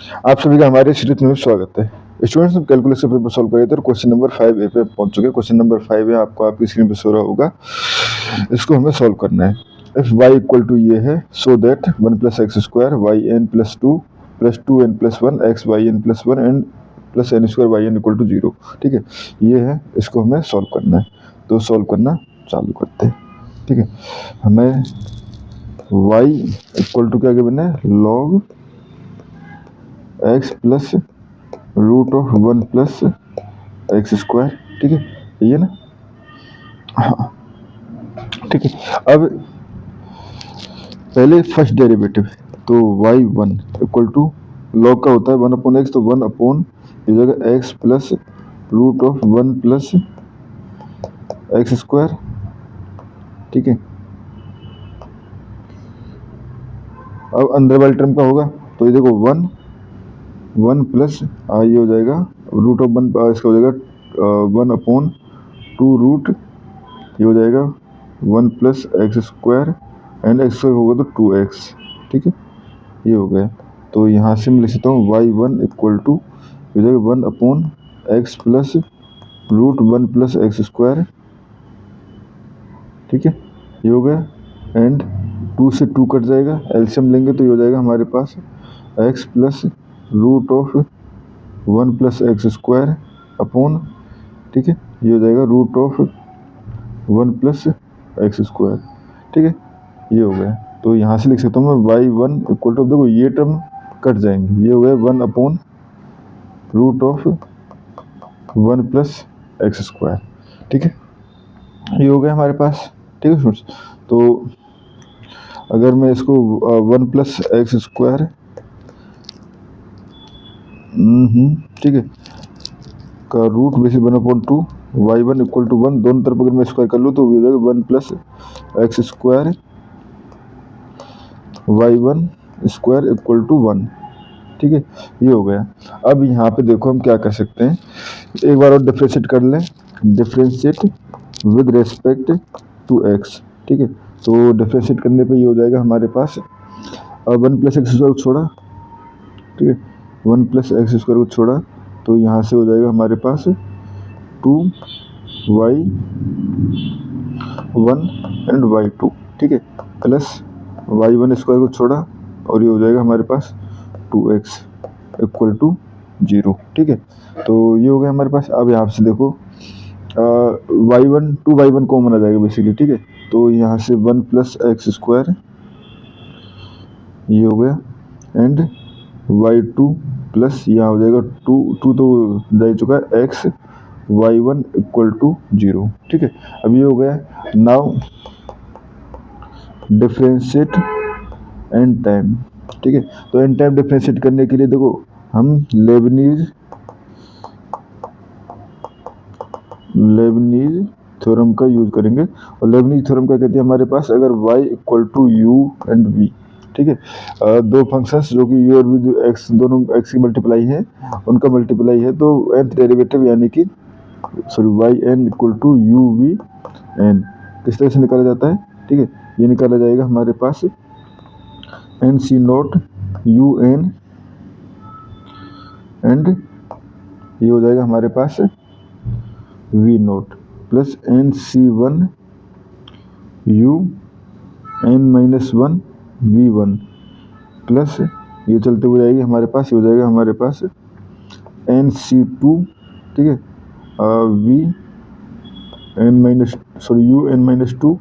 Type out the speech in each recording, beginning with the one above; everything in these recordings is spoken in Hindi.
आप सभी का हमारे सीरीज में स्वागत है। स्टूडेंट्स, हम कैलकुलस का पेपर सॉल्व कर रहे थे और क्वेश्चन नंबर 5A पे पहुंच चुके हैं। क्वेश्चन नंबर 5 है, आपको आपकी स्क्रीन पे शो रहा होगा। इसको हमें सॉल्व करना है। इफ y इक्वल टू ये है, so that 1 plus X square Y N plus 2 plus 2n plus 1 X Y N plus 1 and plus N square Y N equal to 0। ठीक है, ये है, इसको हमें सॉल्व करना है। तो सॉल्व करना चालू करते हैं। ठीक है, हमें y इक्वल टू क्या गिवन है, log X plus root of 1 plus X square. ठीक है, ये ना, हाँ ठीक है। अब पहले फर्स्ट डेरिवेटिव, तो y1 इक्वल टू लॉग का होता है 1 अपॉन एक्स, तो 1 अपॉन ये जगह X plus root of 1 plus X square. ठीक है, अब अंदर वाले टर्म का होगा, तो ये देखो 1 प्लस ये हो जाएगा रूट ऑफ 1, इसका हो जाएगा 1 अपॉन 2 रूट, ये हो जाएगा 1 plus X square and x square होगा तो 2x। ठीक है, ये हो गया। तो यहाँ से मैं लिख सकता हूँ y1 equal to 1 upon X plus root 1 plus X square. ठीक है, ये हो गया। एंड 2 से 2 कट जाएगा, एलसीएम लेंगे तो ये हो जाएगा हमारे पास x plus root of 1 plus X square upon, ठीक है, ये हो जाएगा root of 1 plus X square. ठीक है, ये हो गया। तो यहाँ से लिख सकता हूँ मैं y1 इक्वल टू, देखो ये टर्म कट जाएंगे, ये हो गया 1 upon root of 1 plus X square. ठीक है, ये हो गया हमारे पास। ठीक है फ्रेंड्स, तो अगर मैं इसको 1 प्लस एक्स स्क्वायर, ठीक है, का root basis 1 upon 2, y1 equal to 1, दोनों तरफ अगर मैं स्क्वायर कर लूँ तो हो जाएगा 1 plus X square y1 square equal to 1। ठीक है, ये हो गया। अब यहाँ पे देखो हम क्या कर सकते हैं, एक बार और डिफ्रेंशिएट कर लें, differentiate with respect to x। ठीक है, तो डिफ्रेंशिएट करने पे ये हो जाएगा हमारे पास 1 प्लस एक्स स्क्वायर को छोड़ा, ठीक है, 1 प्लस एक्स स्क्वायर को छोड़ा, तो यहाँ से हो जाएगा हमारे पास 2y1 एंड y2। ठीक है, प्लस y1 स्क्वायर को छोड़ा और ये हो जाएगा हमारे पास 2x इक्वल टू 0। ठीक है, तो ये हो गया हमारे पास। अब यहाँ से देखो y1 2y1 कॉमन आ जाएगा बेसिकली। ठीक है, तो यहाँ से 1 प्लस एक्स स्क्वायर, ये हो गया, एंड y2 प्लस यहाँ हो जाएगा 2 तो जा चुका है x y1 इक्वल टू 0। ठीक है, अब ये हो गया। Now differentiate and time. ठीक है, तो एंड टाइम डिफ्रेंशिएट करने के लिए देखो हम लेबनीज थ्योरम का यूज करेंगे। और लेबनीज थ्योरम क्या कहती है हमारे पास, अगर y equal to u and v, ठीक है, दो फंक्शंस जो कि u और v, जो x दोनों x की मल्टीप्लाई है, उनका मल्टीप्लाई है, तो nth डेरिवेटिव यानी कि y n equal to u v n किस तरह से निकाला जाता है। ठीक है, ये निकाला जाएगा हमारे पास n c not u n and ये हो जाएगा हमारे पास v not plus n c1 u n minus 1 v1 plus ये चलते हुए जाएगी हमारे पास, ये हो जाएगा हमारे पास n c2, ठीक है, v n minus u n minus 2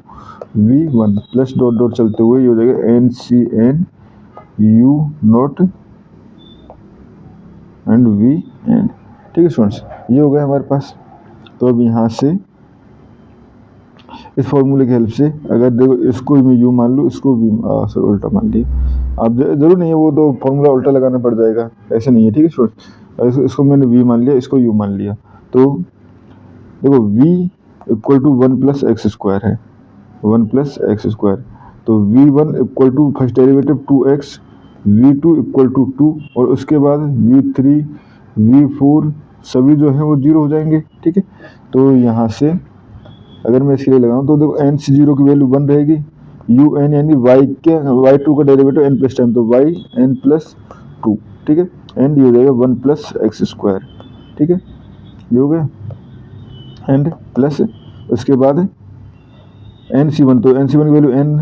v1 plus dot dot चलते हुए ये हो जाएगा n c n u not and v n। ठीक है स्टूडेंट्स, ये हो गया हमारे पास। तो अब यहाँ से इस फॉर्मूले की हेल्प से, अगर देखो इसको मैं u मान लूँ, इसको v सॉरी उल्टा मान लिया, आप जरूर नहीं है वो तो फॉर्मूला उल्टा लगाना पड़ जाएगा, ऐसे नहीं है। ठीक है स्टूडेंट्स, इसको मैंने v मान लिया, इसको u मान लिया, तो देखो v equal to 1 plus X square है, 1 प्लस एक्स स्क्वायर, तो v1 equal to first derivative 2x, v2 equal to 2, और उसके बाद v3 v4 सभी जो है वो 0 हो जाएंगे। ठीक है, तो यहाँ से अगर मैं इसके लिए लगाऊं तो देखो n से 0 की वैल्यू 1 रहेगी, u n यानी y2 का डेरिवेटिव n प्लस टाइम, तो y n प्लस 2। ठीक है, एंड ये हो जाएगा 1 प्लस एक्स स्क्वायर, ठीक है, ये हो गया। एंड प्लस उसके बाद एन सी वन, तो एन सी वन की वैल्यू एन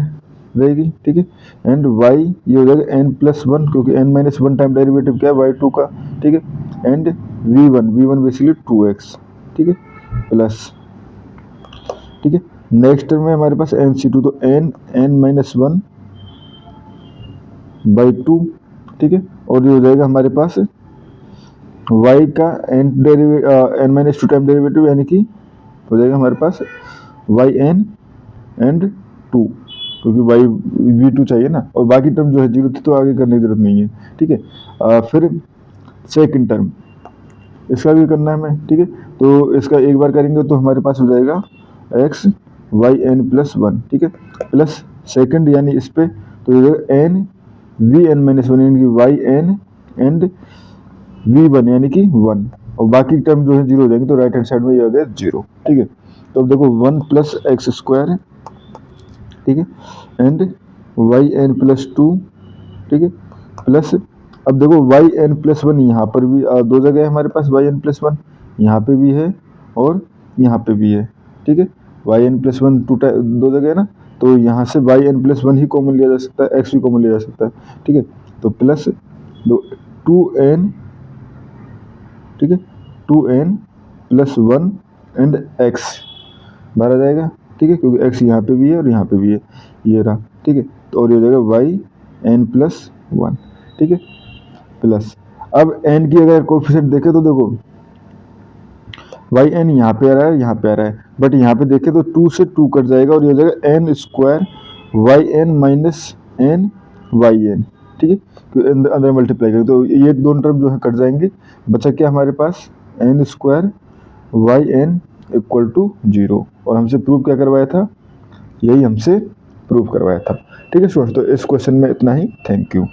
रहेगी, ठीक है। एंड वाई ये हो जाएगा एन प्लस वन, क्योंकि N minus one time derivative क्या है वाई टू का, ठीक है। And V one basically 2x, ठीक है, प्लस, ठीक है। नेक्स्ट टर्म में हमारे पास एन सी टू, तो N minus one by two, ठीक है। और ये हो जाएगा हमारे पास y का N minus two time derivative, यानी कि हो जाएगा हमारे पास वाई एन एंड टू, क्योंकि वाई वी टू चाहिए ना, और बाकी टर्म जो है जीरो थी तो आगे करने की जरूरत नहीं है, ठीक है। फिर सेकंड टर्म इसका भी करना है हमें, ठीक है। तो इसका एक बार करेंगे तो हमारे पास हो जाएगा X Y N plus one, ठीक है, प्लस सेकंड यानी इस पे तो N V N minus one, यानी कि Y N and V one यानी कि वन, और बाकी टर्म जो है जीरो हो जाएंगे, तो राइट हैंड साइड में ये आ गया जीरो, ठीक है। तो अब देखो 1 प्लस एक्स स्क्वायर, ठीक है, and Y N plus two, ठीक है, प्लस अब देखो वाई एन प्लस वन यहाँ पर भी दो जगह है हमारे पास, वाई एन प्लस वन यहाँ पे भी है और यहाँ पे भी है, ठीक है। वाई एन प्लस वन दो जगह है ना, तो यहाँ से वाई एन प्लस वन ही कॉमन लिया जा सकता है, एक्स भी कॉमन लिया जा सकता है, ठीक है। तो प्लस टू एन, ठीक है, two N plus one and X बाहर आ जाएगा, ठीक है, क्योंकि एक्स यहाँ पे भी है और यहाँ पे भी है, ये रहा, ठीक है। तो और ये हो जाएगा वाई एन प्लस वन, ठीक है, प्लस अब एन की अगर कोफिशिएंट देखें तो देखो वाई एन यहाँ पे आ रहा है, यहाँ पे आ रहा है, बट यहाँ पे देखें तो टू से टू कट जाएगा और ये हो जाएगा N square Y N minus N Y N, ठीक है, तो अंदर मल्टीप्लाई करें तो ये दोनों टर्म जो है कट जाएंगे, बचा क्या हमारे पास n square Y N equal to zero, और हमसे प्रूव क्या करवाया था, यही हमसे प्रूव करवाया था, ठीक है स्टूडेंट्स। तो इस क्वेश्चन में इतना ही, थैंक यू।